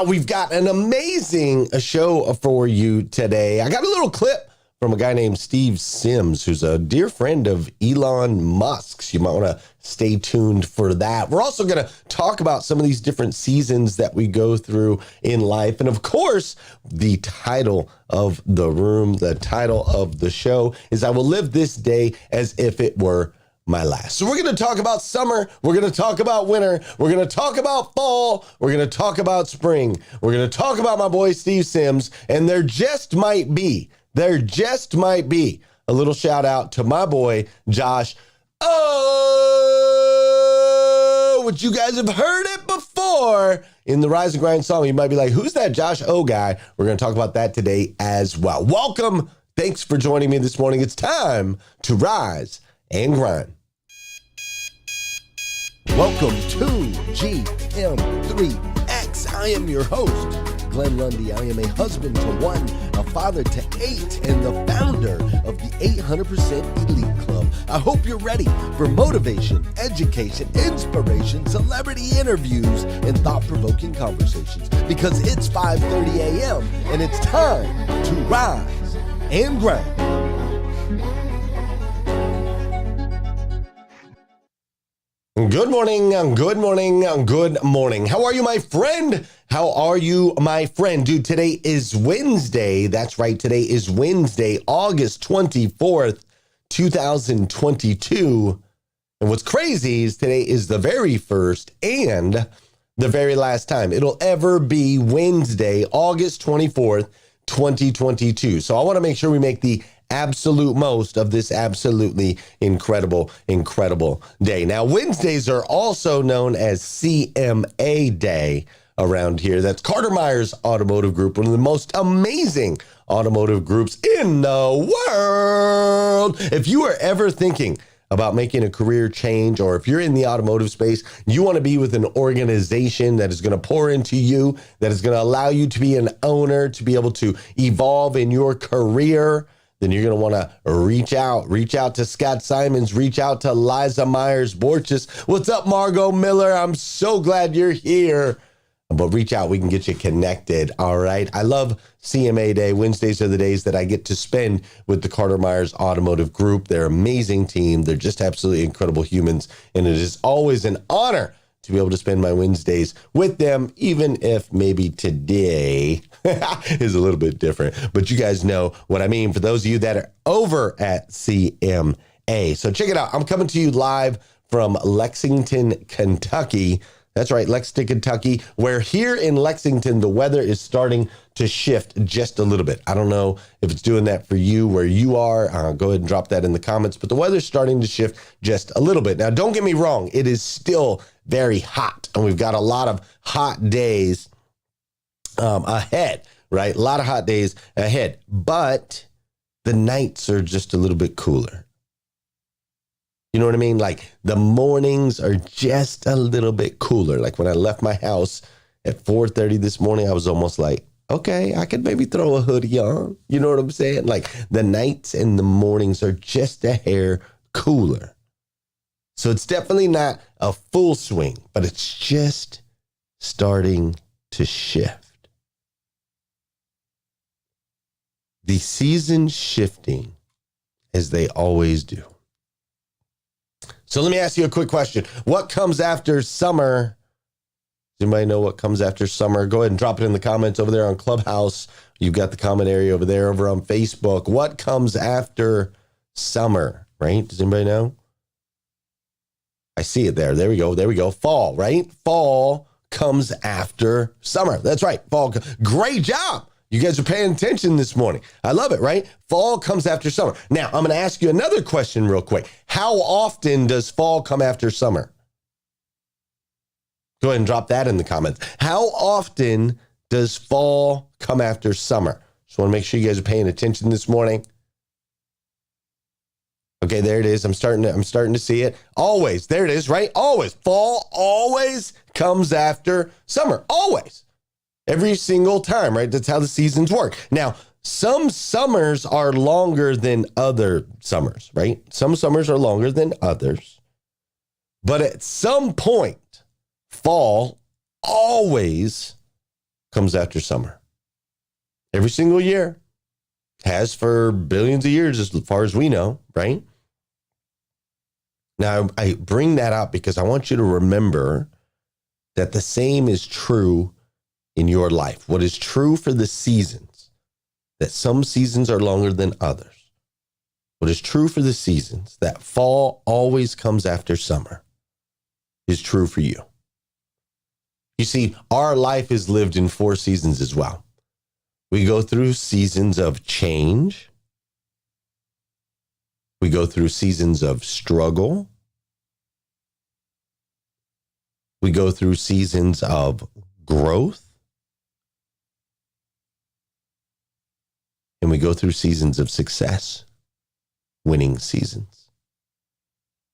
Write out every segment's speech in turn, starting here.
We've got an amazing show for you today. I got a little clip from a guy named Steve Sims, who's a dear friend of Elon Musk's. You might want to stay tuned for that. We're also going to talk about some of these different seasons that we go through in life. And of course, the title of the room, the title of the show is I Will Live This Day as If It Were My Last. So we're going to talk about summer. We're going to talk about winter. We're going to talk about fall. We're going to talk about spring. We're going to talk about my boy, Steve Sims. And there just might be a little shout out to my boy, Josh. Oh, which you guys have heard it before in the Rise and Grind song. You might be like, who's that Josh O guy? We're going to talk about that today as well. Welcome. Thanks for joining me this morning. It's time to rise and grind. Welcome to GM3X. I am your host, Glenn Lundy. I am a husband to one, a father to 8, and the founder of the 800% Elite Club. I hope you're ready for motivation, education, inspiration, celebrity interviews, and thought-provoking conversations, because it's 5:30 a.m. and it's time to rise and grind. Good morning, good morning, good morning. How are you, my friend? How are you, my friend? Dude, today is Wednesday. That's right, today is Wednesday, August 24th, 2022. And what's crazy is today is the very first and the very last time it'll ever be Wednesday, August 24th, 2022. So I want to make sure we make the absolute most of this absolutely incredible day. Now, Wednesdays are also known as CMA Day around here. That's Carter Myers Automotive Group, one of the most amazing automotive groups in the world. If you are ever thinking about making a career change, or if you're in the automotive space, you want to be with an organization that is going to pour into you, that is going to allow you to be an owner, to be able to evolve in your career, then you're going to want to reach out to Scott Simons, reach out to Liza Myers-Borges. What's up, Margot Miller? I'm so glad you're here. But reach out, we can get you connected, all right? I love CMA Day. Wednesdays are the days that I get to spend with the Carter Myers Automotive Group. They're an amazing team. They're just absolutely incredible humans. And it is always an honor to be able to spend my Wednesdays with them, even if maybe today is a little bit different. But you guys know what I mean for those of you that are over at CMA. So check it out. I'm coming to you live from Lexington, Kentucky. That's right, Lexington, Kentucky, where here in Lexington, the weather is starting to shift just a little bit. I don't know if it's doing that for you where you are. Go ahead and drop that in the comments. But the weather's starting to shift just a little bit. Now, don't get me wrong. It is still very hot, and we've got a lot of hot days ahead, right? A lot of hot days ahead. But the nights are just a little bit cooler. You know what I mean? Like the mornings are just a little bit cooler. Like when I left my house at 4:30 this morning, I was almost like, okay, I could maybe throw a hoodie on. You know what I'm saying? Like the nights and the mornings are just a hair cooler. So it's definitely not a full swing, but it's just starting to shift. The seasons shifting as they always do. So let me ask you a quick question. What comes after summer? Does anybody know what comes after summer? Go ahead and drop it in the comments over there on Clubhouse. You've got the comment area over there over on Facebook. What comes after summer, right? Does anybody know? I see it there. There we go. Fall, right? Fall comes after summer. That's right. Fall. Great job. You guys are paying attention this morning. I love it, right? Fall comes after summer. Now, I'm going to ask you another question real quick. How often does fall come after summer? Go ahead and drop that in the comments. How often does fall come after summer? Just want to make sure you guys are paying attention this morning. Okay, there it is. I'm starting to see it. Always. There it is, right? Always. Fall always comes after summer. Always. Every single time, right? That's how the seasons work. Now, some summers are longer than other summers, right? Some summers are longer than others. But at some point, fall always comes after summer. Every single year. Has for billions of years, as far as we know, right? Now, I bring that up because I want you to remember that the same is true in your life. What is true for the seasons, that some seasons are longer than others. What is true for the seasons, that fall always comes after summer, is true for you. You see, our life is lived in 4 seasons as well. We go through seasons of change. We go through seasons of struggle. We go through seasons of growth. And we go through seasons of success, winning seasons.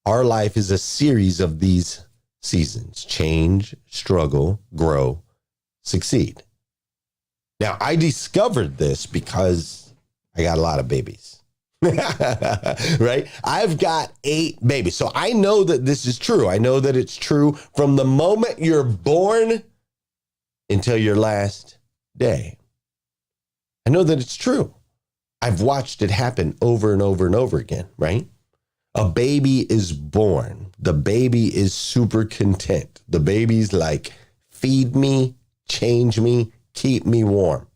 Our life is a series of these seasons: change, struggle, grow, succeed. Now, I discovered this because I got a lot of babies, right? I've got 8 babies. So I know that this is true. I know that it's true from the moment you're born until your last day. I know that it's true. I've watched it happen over and over and over again, right? A baby is born. The baby is super content. The baby's like, feed me, change me, keep me warm.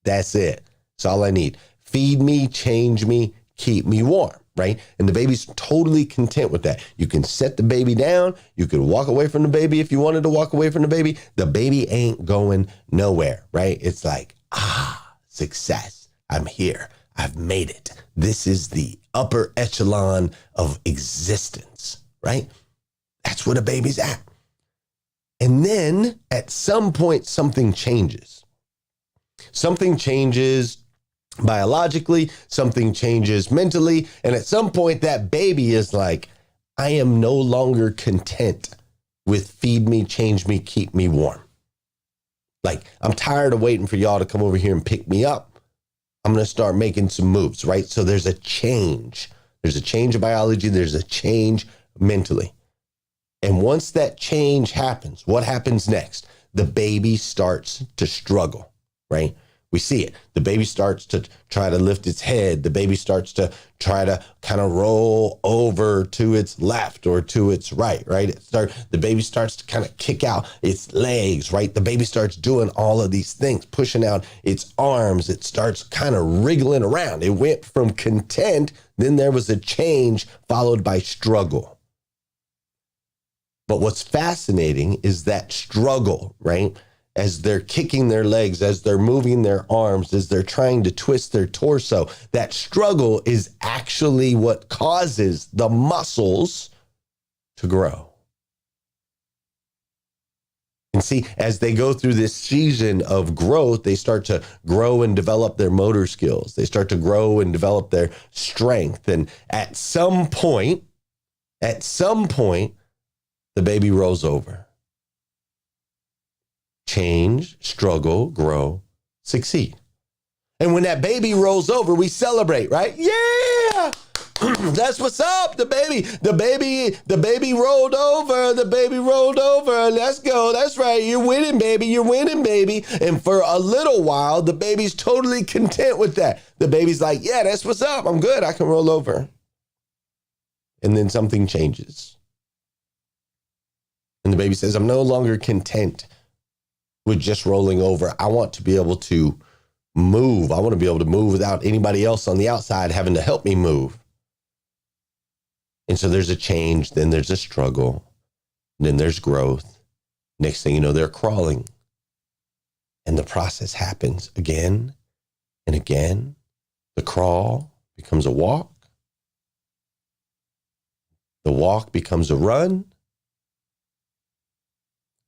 That's it. That's all I need. Feed me, change me, keep me warm, right? And the baby's totally content with that. You can set the baby down. You can walk away from the baby if you wanted to walk away from the baby. The baby ain't going nowhere, right? It's like, success. I'm here. I've made it. This is the upper echelon of existence, right? That's what a baby's at. And then at some point, something changes. Something changes biologically, something changes mentally. And at some point, that baby is like, I am no longer content with feed me, change me, keep me warm. Like, I'm tired of waiting for y'all to come over here and pick me up. I'm going to start making some moves, right? So there's a change. There's a change of biology. There's a change mentally. And once that change happens, what happens next? The baby starts to struggle, right? We see it. The baby starts to try to lift its head. The baby starts to try to kind of roll over to its left or to its right, right? The baby starts to kind of kick out its legs, right? The baby starts doing all of these things, pushing out its arms. It starts kind of wriggling around. It went from content, then there was a change followed by struggle. But what's fascinating is that struggle, right? As they're kicking their legs, as they're moving their arms, as they're trying to twist their torso, that struggle is actually what causes the muscles to grow. And see, as they go through this season of growth, they start to grow and develop their motor skills. They start to grow and develop their strength. And at some point, the baby rolls over. Change, struggle, grow, succeed. And when that baby rolls over, we celebrate, right? Yeah! That's what's up. The baby rolled over. The baby rolled over. Let's go. That's right. You're winning, baby. You're winning, baby. And for a little while, the baby's totally content with that. The baby's like, yeah, that's what's up. I'm good. I can roll over. And then something changes. And the baby says, I'm no longer content with just rolling over. I want to be able to move. I want to be able to move without anybody else on the outside having to help me move. And so there's a change, then there's a struggle, then there's growth. Next thing you know, they're crawling. And the process happens again and again. The crawl becomes a walk. The walk becomes a run.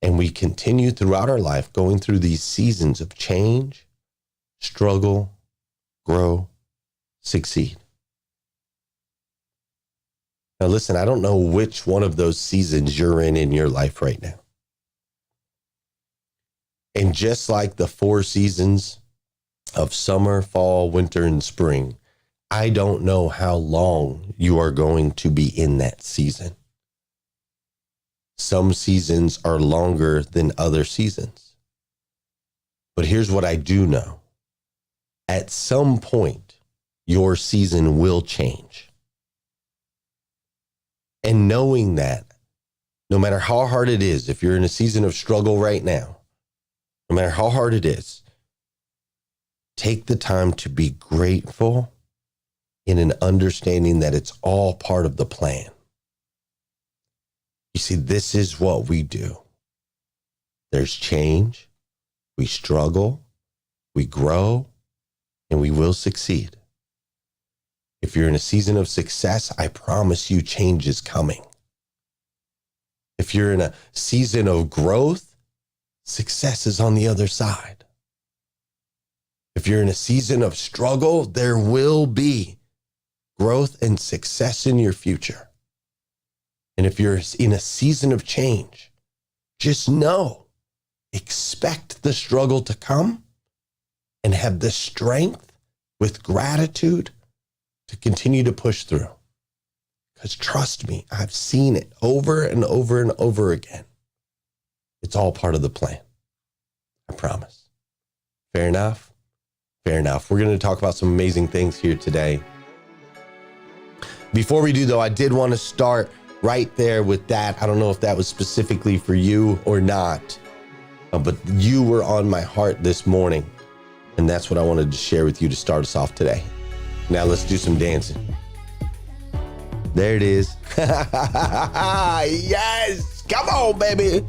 And we continue throughout our life going through these seasons of change, struggle, grow, succeed. Now listen, I don't know which one of those seasons you're in your life right now. And just like the 4 seasons of summer, fall, winter, and spring, I don't know how long you are going to be in that season. Some seasons are longer than other seasons. But here's what I do know. At some point, your season will change. And knowing that, no matter how hard it is, if you're in a season of struggle right now, no matter how hard it is, take the time to be grateful in an understanding that it's all part of the plan. You see, this is what we do. There's change, we struggle, we grow, and we will succeed. If you're in a season of success, I promise you change is coming. If you're in a season of growth, success is on the other side. If you're in a season of struggle, there will be growth and success in your future. And if you're in a season of change, just know, expect the struggle to come and have the strength with gratitude to continue to push through. Because trust me, I've seen it over and over and over again. It's all part of the plan. I promise. Fair enough? Fair enough. We're going to talk about some amazing things here today. Before we do, though, I did want to start right there with that. I don't know if that was specifically for you or not, but you were on my heart this morning. And that's what I wanted to share with you to start us off today. Now let's do some dancing. There it is. Yes. Come on, baby.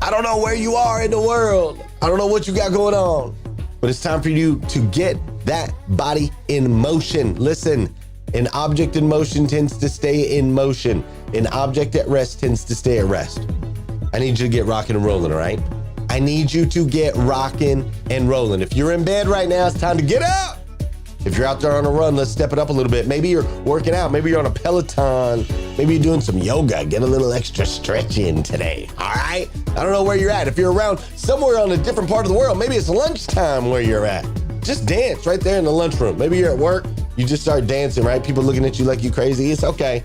I don't know where you are in the world. I don't know what you got going on, but it's time for you to get that body in motion. Listen, an object in motion tends to stay in motion. An object at rest tends to stay at rest. I need you to get rocking and rolling, all right? I need you to get rocking and rolling. If you're in bed right now, it's time to get up. If you're out there on a run, let's step it up a little bit. Maybe you're working out. Maybe you're on a Peloton. Maybe you're doing some yoga. Get a little extra stretch in today, all right? I don't know where you're at. If you're around somewhere on a different part of the world, maybe it's lunchtime where you're at. Just dance right there in the lunchroom. Maybe you're at work. You just start dancing, right? People looking at you like you crazy. It's okay.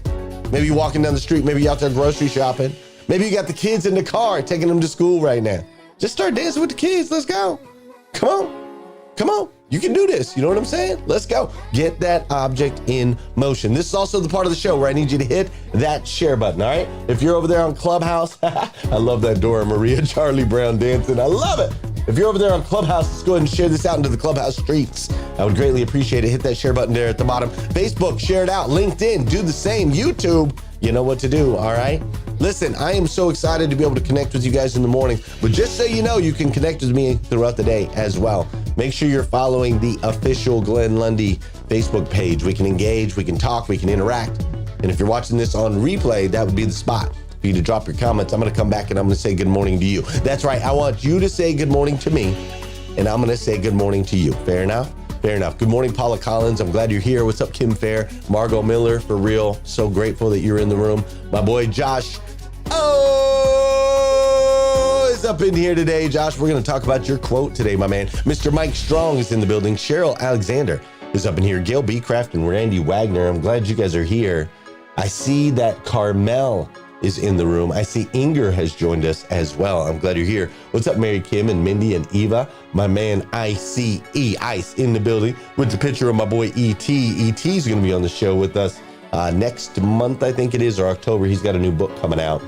Maybe you're walking down the street. Maybe you're out there grocery shopping. Maybe you got the kids in the car taking them to school right now. Just start dancing with the kids. Let's go. Come on. Come on. You can do this. You know what I'm saying? Let's go. Get that object in motion. This is also the part of the show where I need you to hit that share button, all right? If you're over there on Clubhouse, I love that Dora Maria Charlie Brown dancing. I love it. If you're over there on Clubhouse, let's go ahead and share this out into the Clubhouse streets. I would greatly appreciate it. Hit that share button there at the bottom. Facebook, share it out. LinkedIn, do the same. YouTube, you know what to do, all right? Listen, I am so excited to be able to connect with you guys in the morning, but just so you know, you can connect with me throughout the day as well. Make sure you're following the official Glenn Lundy Facebook page. We can engage, we can talk, we can interact. And if you're watching this on replay, that would be the spot for you to drop your comments. I'm going to come back and I'm going to say good morning to you. That's right. I want you to say good morning to me, and I'm going to say good morning to you. Fair enough? Fair enough. Good morning, Paula Collins. I'm glad you're here. What's up, Kim Fair? Margot Miller, for real. So grateful that you're in the room. My boy, Josh. Oh, is up in here today. Josh, we're going to talk about your quote today, my man. Mr. Mike Strong is in the building. Cheryl Alexander is up in here. Gail B. Craft and Randy Wagner. I'm glad you guys are here. I see that Carmel is in the room. I see Inger has joined us as well. I'm glad you're here. What's up, Mary Kim and Mindy and Eva? My man ICE, Ice, in the building with the picture of my boy ET. ET's going to be on the show with us next month, I think it is, or October. He's got a new book coming out.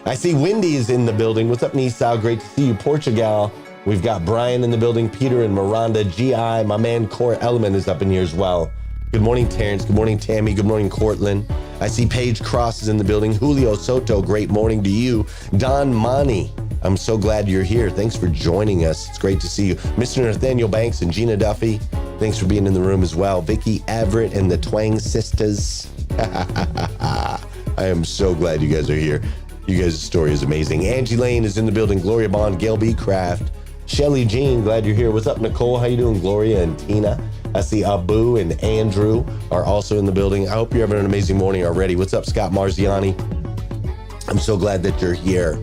I see Wendy is in the building. What's up, Nisao? Great to see you. Portugal. We've got Brian in the building, Peter and Miranda. GI, my man Core Element is up in here as well. Good morning, Terrence. Good morning, Tammy. Good morning, Cortland. I see Paige Cross is in the building. Julio Soto, great morning to you. Don Mani, I'm so glad you're here. Thanks for joining us. It's great to see you. Mr. Nathaniel Banks and Gina Duffy, thanks for being in the room as well. Vicky Everett and the Twang Sisters. I am so glad you guys are here. You guys' story is amazing. Angie Lane is in the building. Gloria Bond, Gail B. Craft. Shelly Jean, glad you're here. What's up, Nicole? How you doing, Gloria and Tina? I see Abu and Andrew are also in the building. I hope you're having an amazing morning already. What's up, Scott Marziani? I'm so glad that you're here.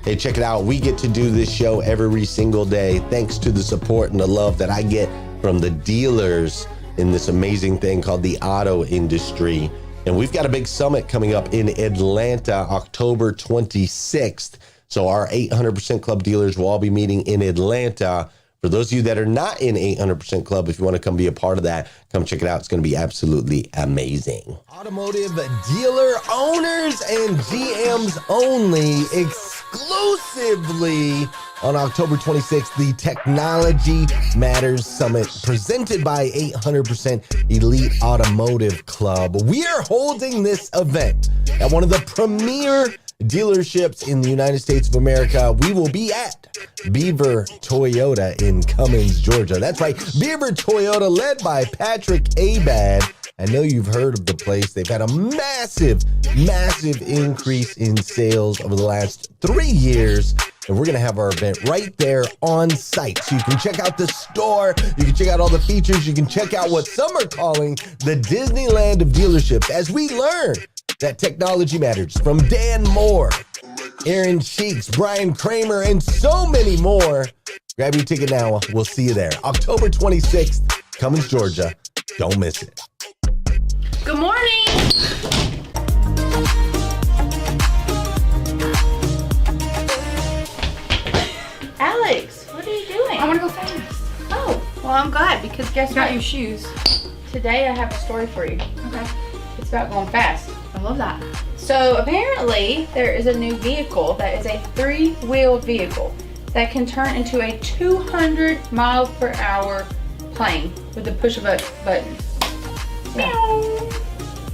Hey, check it out. We get to do this show every single day thanks to the support and the love that I get from the dealers in this amazing thing called the auto industry. And we've got a big summit coming up in Atlanta, October 26th. So our 800% Club dealers will all be meeting in Atlanta For those of you that are not in 800% Club, if you want to come be a part of that, come check it out. It's going to be absolutely amazing. Automotive dealer owners and GMs only, exclusively on October 26th, the Technology Matters Summit presented by 800% Elite Automotive Club. We are holding this event at one of the premier dealerships in the United States of America. We will be at Beaver Toyota in Cummins, Georgia. That's right, Beaver Toyota, led by Patrick Abad. I know you've heard of the place. They've had a massive increase in sales over the last 3 years. And we're going to have our event right there on site. So you can check out the store. You can check out all the features. You can check out what some are calling the Disneyland of dealerships as we learn that technology matters from Dan Moore, Aaron Cheeks, Brian Kramer, and so many more. Grab your ticket now. We'll see you there. October 26th, Cummins, Georgia. Don't miss it. Good morning. Alex, what are you doing? I want to go fast. Oh, well, I'm glad because guess You got what? your shoes. Today I have a story for you. Okay. It's about going fast. I love that. So apparently there is a new vehicle that is a 3-wheeled vehicle that can turn into a 200 miles per hour plane with the push of a button. Yeah.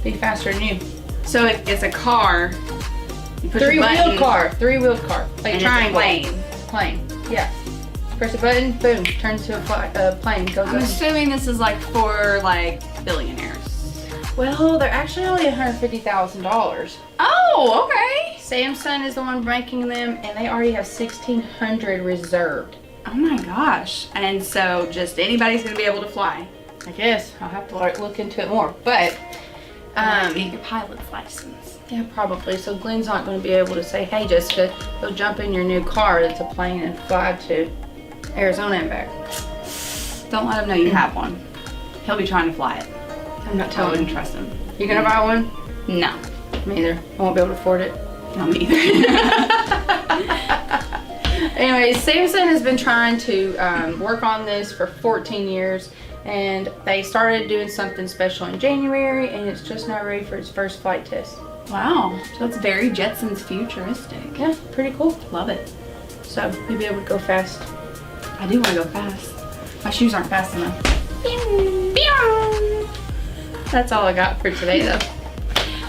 Be faster than you. So it's a car. You push a button. 3-wheeled car. 3-wheeled car. Like And a triangle. it's a plane. Plane. Yeah. Press a button, boom, turns to a plane. Goes I'm up. assuming this is like for like billionaires. Well, they're actually only $150,000. Oh, okay. Samsung is the one making them, and they already have 1,600 reserved. Oh my gosh. And so just anybody's gonna be able to fly. I guess I'll have to look into it more, but Get your pilot's license. yeah, probably. So Glenn's not going to be able to say, "Hey, Jessica, go jump in your new car that's a plane and fly to Arizona and back." Don't let him know you have one. He'll be trying to fly it. I'm not I telling wouldn't him. trust him. You gonna buy one? No. Me either. I won't be able to afford it. No, me either. Anyway, Samsung has been trying to work on this for 14 years, and they started doing something special in January, and it's just now ready for its first flight test. Wow. So it's very Jetsons futuristic. Yeah, pretty cool. Love it. So you'll be able to go fast. I do want to go fast. My shoes aren't fast enough. That's all I got for today, though.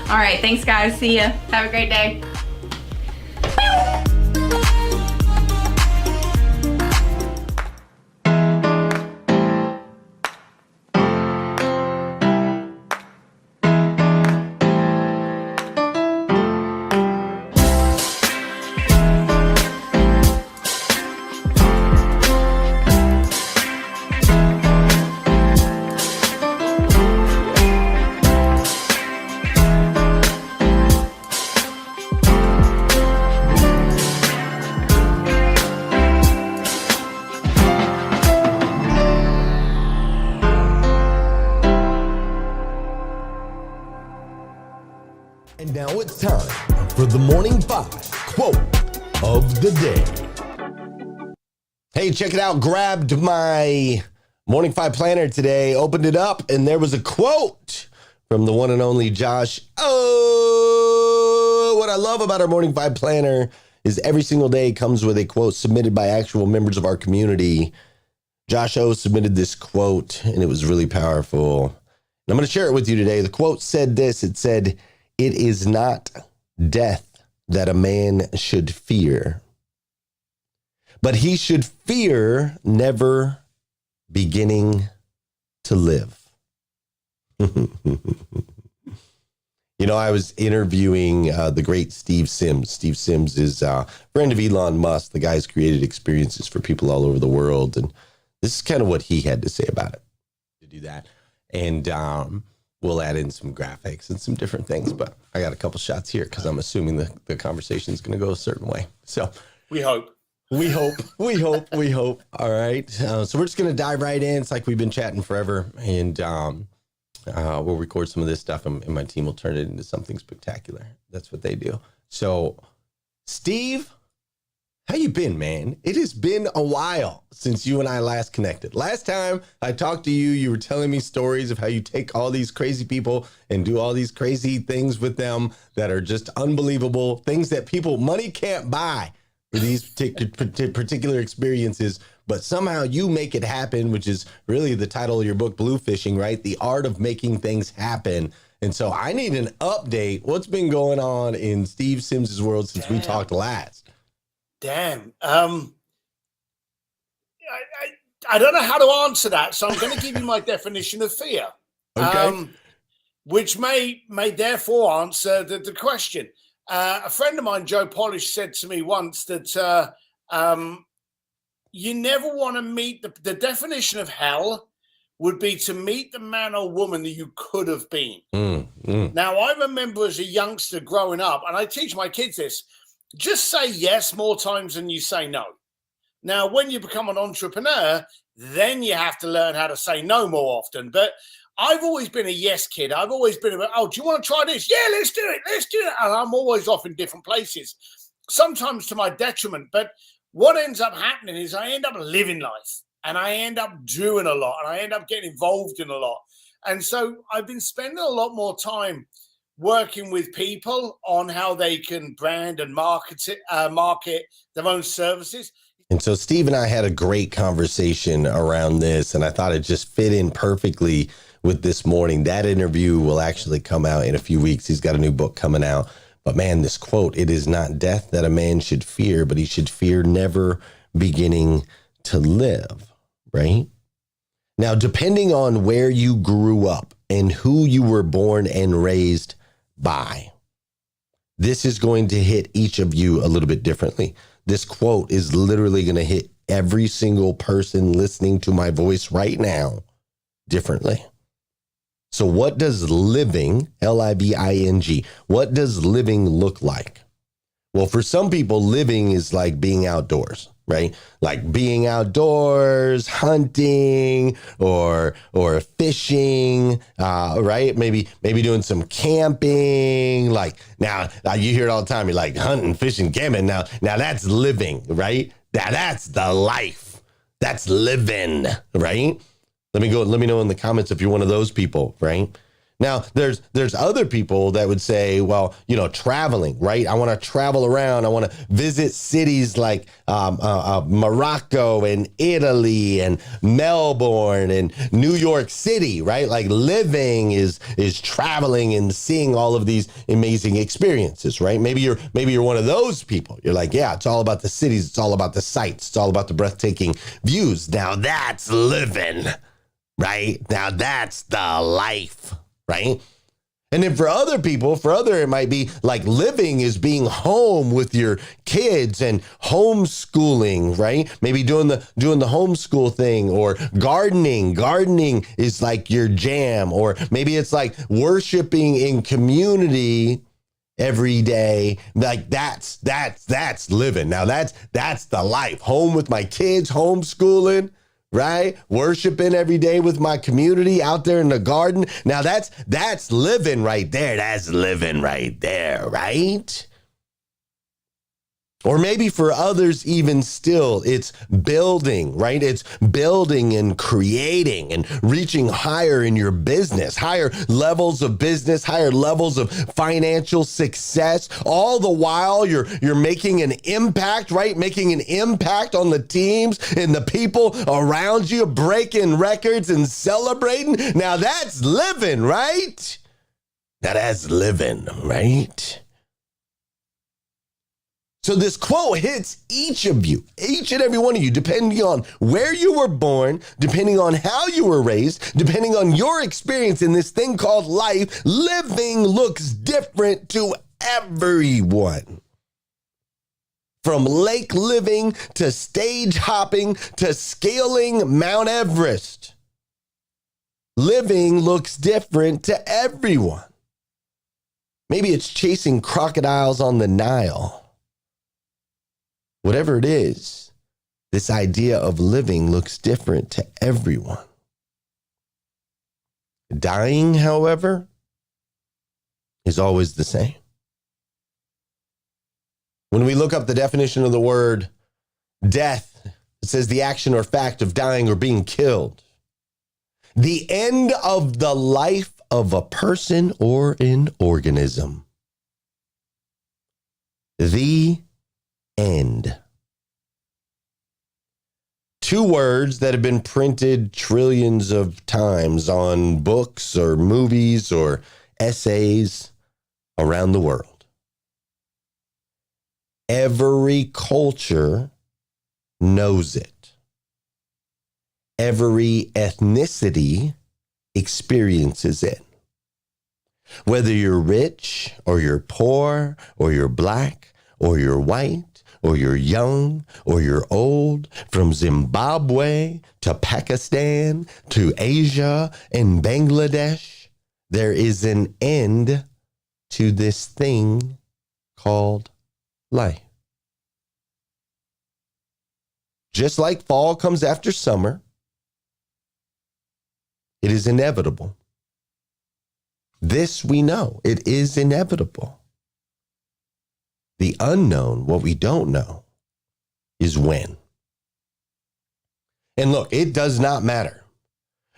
All right. Thanks, guys. See ya. Have a great day. And now it's time for the Morning 5 quote of the day. Hey, check it out. Grabbed my Morning 5 planner today, opened it up, and there was a quote from the one and only Josh. Oh, what I love about our Morning 5 planner is every single day comes with a quote submitted by actual members of our community. Josh O submitted this quote, and it was really powerful. And I'm going to share it with you today. The quote said this. It said, "It is not death that a man should fear, but he should fear never beginning to live." You know, I was interviewing the great Steve Sims. Steve Sims is a friend of Elon Musk. The guy's created experiences for people all over the world. And this is kind of what he had to say about it, to do that. And we'll add in some graphics and some different things. But I got a couple shots here because I'm assuming the conversation is going to go a certain way. So we hope. We hope. All right. So we're just going to dive right in. It's like we've been chatting forever. And we'll record some of this stuff and my team will turn it into something spectacular. That's what they do. So Steve How you been, man? It has been a while since you and I last connected. Last time I talked to you, you were telling me stories of how you take all these crazy people and do all these crazy things with them that are just unbelievable, things that money can't buy for these particular experiences. But somehow you make it happen, which is really the title of your book, Blue Fishing, right? The art of making things happen. And so I need an update. What's been going on in Steve Sims' world since we talked last? Damn. I don't know how to answer that, so I'm going to give you my definition of fear, Okay. which may therefore answer the question. A friend of mine, Joe Polish, said to me once that you never want to meet the definition of hell would be to meet the man or woman that you could have been. Now, I remember as a youngster growing up, and I teach my kids this, just say yes more times than you say no. Now, when you become an entrepreneur, then you have to learn how to say no more often. But I've always been a yes kid. I've always been about, oh, do you want to try this? Yeah, let's do it. Let's do it. And I'm always off in different places, sometimes to my detriment. But what ends up happening is I end up living life and I end up doing a lot and I end up getting involved in a lot. And so I've been spending a lot more time working with people on how they can brand and market their own services. And so Steve and I had a great conversation around this, and I thought it just fit in perfectly with this morning. That interview will actually come out in a few weeks. He's got a new book coming out. But man, this quote, "It is not death that a man should fear, but he should fear never beginning to live," right? Now, depending on where you grew up and who you were born and raised by, this is going to hit each of you a little bit differently. This quote is literally going to hit every single person listening to my voice right now differently. So what does living, L-I-V-I-G, what does living look like? Well, for some people, living is like being outdoors, right? Like being outdoors, hunting or fishing, right? Maybe doing some camping. Like now you hear it all the time. You're like hunting, fishing, camping. Now that's living, right? That's the life. That's living, right? Let me know in the comments if you're one of those people, right? Now, there's other people that would say, well, traveling, right? I want to travel around. I want to visit cities like Morocco and Italy and Melbourne and New York City, right? Like living is traveling and seeing all of these amazing experiences, right? Maybe you're one of those people. You're like, yeah, it's all about the cities. It's all about the sights. It's all about the breathtaking views. Now that's living, right? Now that's the life. Right? And then for other people, it might be like living is being home with your kids and homeschooling, right? Maybe doing the homeschool thing, or gardening. Gardening is like your jam, or maybe it's like worshiping in community every day. Like that's living. Now that's the life. Home with my kids, homeschooling. Right? Worshiping every day with my community out there in the garden. Now that's living right there. That's living right there, right? Or maybe for others, even still, it's building, right? It's building and creating and reaching higher in your business, higher levels of business, higher levels of financial success. All the while you're making an impact, right? Making an impact on the teams and the people around you, breaking records and celebrating. Now that's living, right? Now that's living, right? So this quote hits each of you, each and every one of you, depending on where you were born, depending on how you were raised, depending on your experience in this thing called life. Living looks different to everyone. From lake living to stage hopping to scaling Mount Everest. Living looks different to everyone. Maybe it's chasing crocodiles on the Nile. Whatever it is, this idea of living looks different to everyone. Dying, however, is always the same. When we look up the definition of the word Death, it says the action or fact of dying or being killed. The end of the life of a person or an organism. The end. Two words that have been printed trillions of times on books or movies or essays around the world. Every culture knows it. Every ethnicity experiences it. Whether you're rich or you're poor or you're black or you're white or you're young or you're old, from Zimbabwe to Pakistan to Asia and Bangladesh, there is an end to this thing called life. Just like fall comes after summer, it is inevitable. This we know, it is inevitable. The unknown, what we don't know, is when. And look, it does not matter.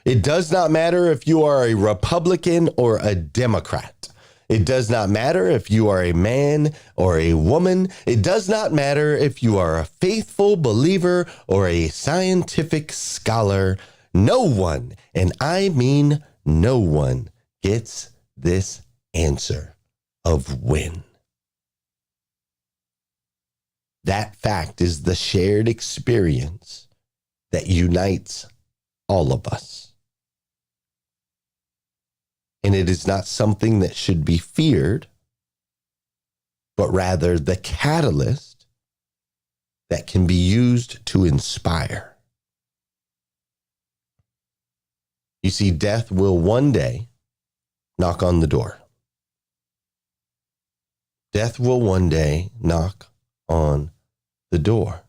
It does not matter if you are a Republican or a Democrat. It does not matter if you are a man or a woman. It does not matter if you are a faithful believer or a scientific scholar. No one, and I mean no one, gets this answer of when. That fact is the shared experience that unites all of us. And it is not something that should be feared, but rather the catalyst that can be used to inspire. You see, death will one day knock on the door. Death will one day knock on the door.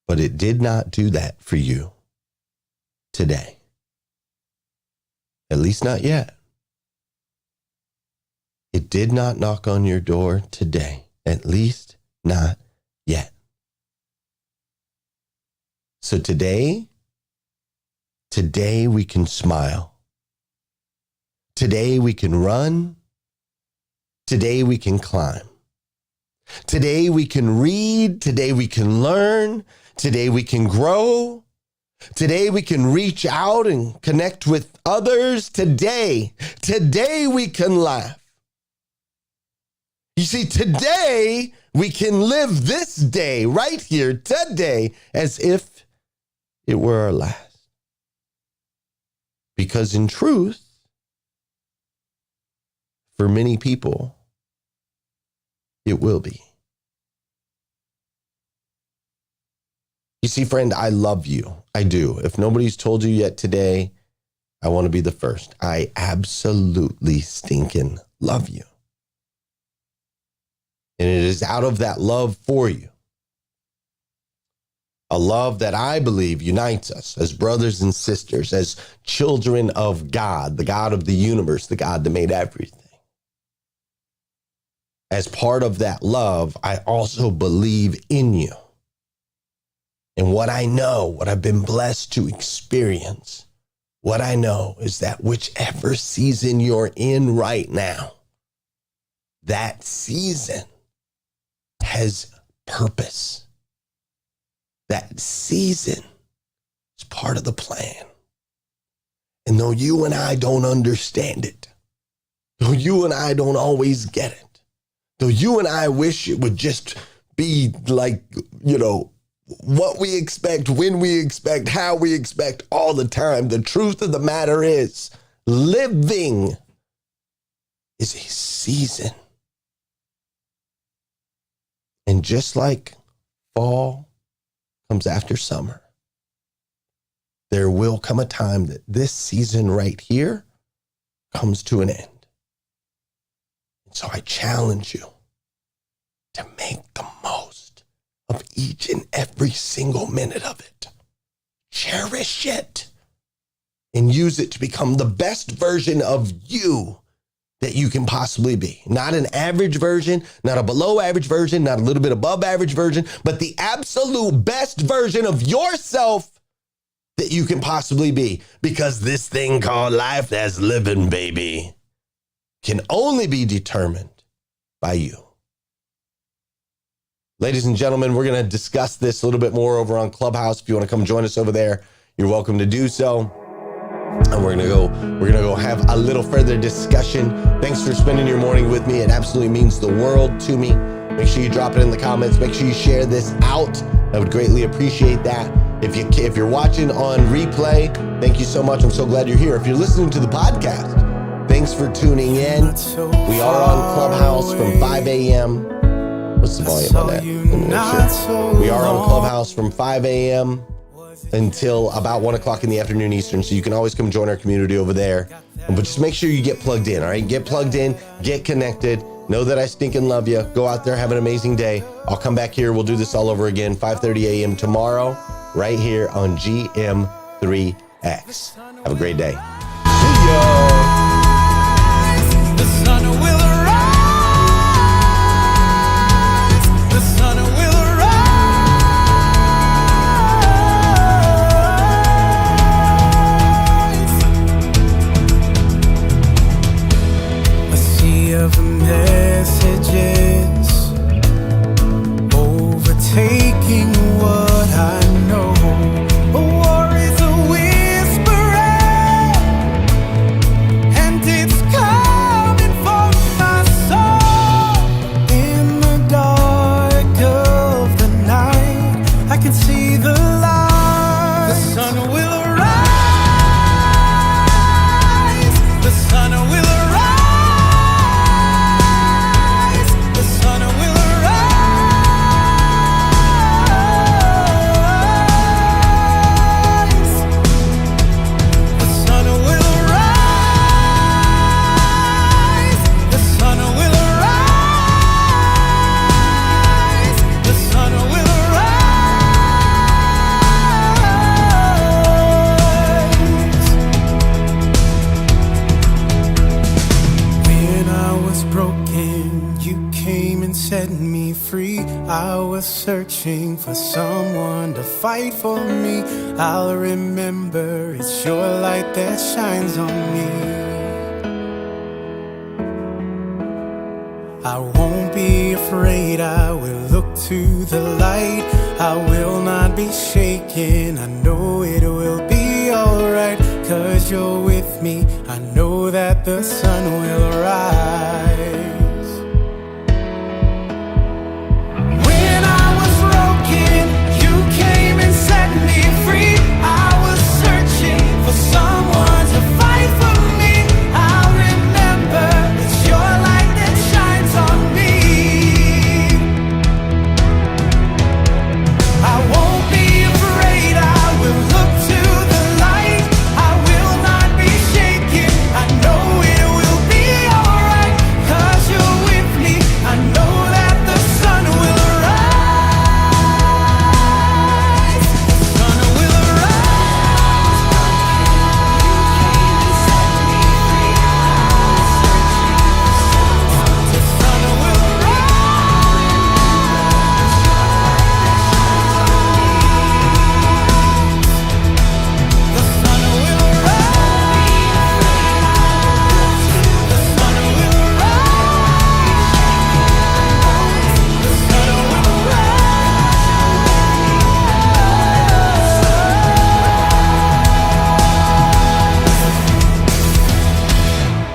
But it did not do that for you today. At least not yet. It did not knock on your door today. At least not yet. So today we can smile. Today we can run. Today we can climb. Today we can read. Today we can learn. Today we can grow. Today we can reach out and connect with others. Today we can laugh. You see, today we can live this day right here today as if it were our last. Because in truth, for many people, it will be. You see, friend, I love you. I do. If nobody's told you yet today, I want to be the first. I absolutely stinking love you. And it is out of that love for you, a love that I believe unites us as brothers and sisters, as children of God, the God of the universe, the God that made everything. As part of that love, I also believe in you. And what I know, what I've been blessed to experience, what I know is that whichever season you're in right now, that season has purpose. That season is part of the plan. And though you and I don't understand it, though you and I don't always get it, though you and I wish it would just be like, what we expect, when we expect, how we expect all the time, the truth of the matter is, living is a season. And just like fall comes after summer, there will come a time that this season right here comes to an end. And so I challenge you to make the most of each and every single minute of it. Cherish it and use it to become the best version of you that you can possibly be. Not an average version, not a below average version, not a little bit above average version, but the absolute best version of yourself that you can possibly be. Because this thing called life that's living, baby, can only be determined by you. Ladies and gentlemen, we're going to discuss this a little bit more over on Clubhouse. If you want to come join us over there, you're welcome to do so. And we're gonna go have a little further discussion. Thanks for spending your morning with me. It absolutely means the world to me. Make sure you drop it in the comments. Make sure you share this out. I would greatly appreciate that. If you're watching on replay, thank you so much. I'm so glad you're here. If you're listening to the podcast, thanks for tuning in. We are on Clubhouse from 5 a.m. What's the volume on that? Let me make sure. We are on Clubhouse from 5 a.m. until about 1 o'clock in the afternoon Eastern. So you can always come join our community over there. But just make sure you get plugged in, all right? Get plugged in, get connected. Know that I stinking love you. Go out there, have an amazing day. I'll come back here. We'll do this all over again, 5:30 a.m. tomorrow, right here on GM3X. Have a great day. See ya. The sun will arise. The sun will arise. A sea of messages overtaking what I know. A war is a whisper, and it's coming for my soul. In the dark of the night, I can see the light. The sun will arise. The sun will arise. The sun will arise. The sun will arise. The sun will arise. The sun will arise. When I was broken, you came and set me free. I was searching for someone to fight for me. I'll remember it's your light that shines on me. I won't be afraid, I will look to the light. I will not be shaken, I know it will be alright. 'Cause you're with me, I know that the sun will rise.